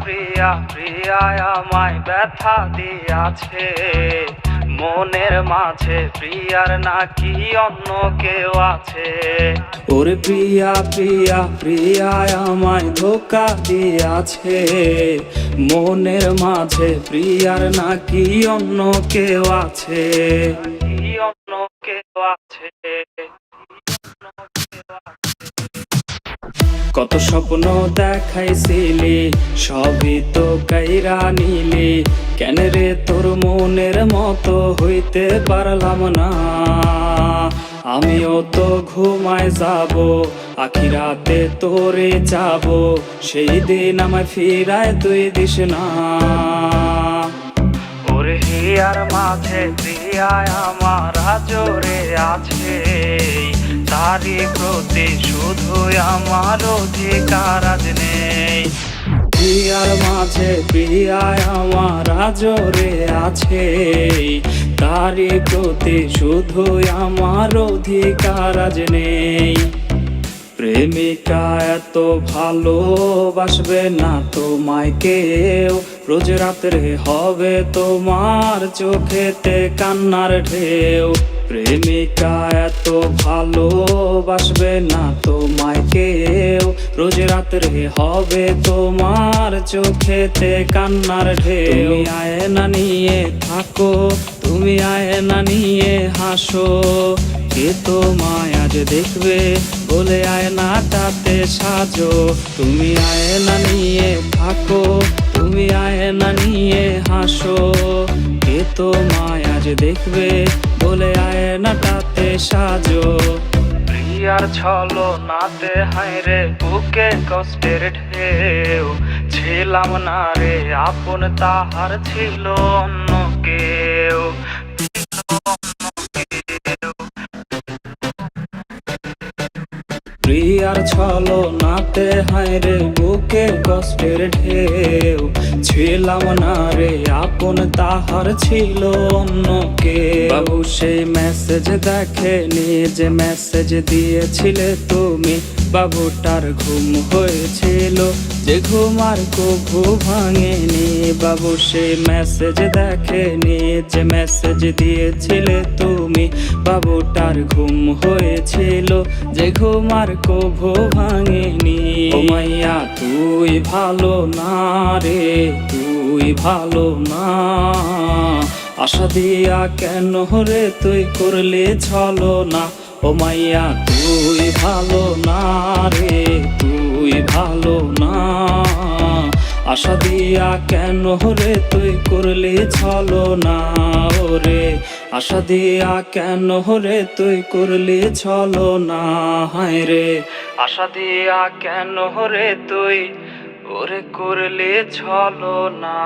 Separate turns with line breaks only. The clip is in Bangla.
প্রিয়া প্রিয়া আমায় ব্যথা দিয়াছে, মনের মাঝে প্রিয়ার নাকি অন্য কেউ আছে। ওরে প্রিয়া প্রিয়া প্রিয়া আমায় ধোঁকা দিয়াছে, মনের মাঝে প্রিয়ার নাকি অন্য কেউ আছে, অন্য কেউ আছে। কত স্বপ্ন দেখাইছিলি সবই তো কাইরা নিলি, কেন রে তোর মনের মতো হইতে পারলাম না। আমিও তো ঘুমায় যাব, আখিরাতে তোরে যাব, সেই দিন আমায় ফিরায় তুই দিস না। ওরে হিয়ার মাঝে প্রিয়ায় আমার জোরে আছে, তারি প্রতি শুধুই আমার অধিকার আজ নেই। প্রিয়ার মাঝে প্রিয়ায় আমার জোরে আছে, তারি প্রতি শুধুই আমার অধিকার আজ নেই। প্রেমিকা এত ভালোবাসবে না তোমায় কেউ, রোজ রাত্রে হবে তোমার চোখেতে কান্নার ঢেউ। প্রেমিকা এত ভালোবাসবে না তোমায় কেউ, রোজ রাত্রে হবে তোমার চোখেতে কান্নার ঢেউ। তুমি আয়না নিয়ে থাকো, তুমি আয়না নিয়ে হাসো, কে তোমায় আজ দেখবে বলে আয়নাটাতে সাজো। তুমি আয়না নিয়ে থাকো, তুমি আয়না নিয়ে হাসো, কে তোমায় আজ দেখবে বলে আয়নাটাতে সাজো। প্রিয়ার ছলো নাতে হায়রে বুকে কষ্টের ঢেউ, ছিলাম না রে আপন তাহার ছিল অন্য কেউ। প্রিয়ার ছলো নাতে হায়রে বুকে কষ্টের ঢেউ, ছিলাম না রে আপন তাহার ছিল অন্য কেউ। বাবু সেই মেসেজ দেখেনি যে মেসেজ দিয়েছিলে তুমি, বাবুটার ঘুম হয়েছিল যে ঘুম আর কভু ভাঙেনি। বাবু সেই মেসেজ দেখেনি যে মেসেজ দিয়েছিলে তুমি, বাবুটার ঘুম হয়েছিল যে ঘুম আর কভু ভাঙেনি। ও মাইয়া তুই ভালো না রে, তুই ভালো না, আশা দিয়া কেন রে তুই করলে ছলো না। ও মাইয়া তুই ভালো না রে, তুই ভালো না, আশা দিয়া কেন রে তুই করলে ছলো না। ওরে আশা দিয়া কেন রে তুই করলে ছলো না, হায় রে আশা দিয়া কেন রে তুই ওরে করলে ছলো না।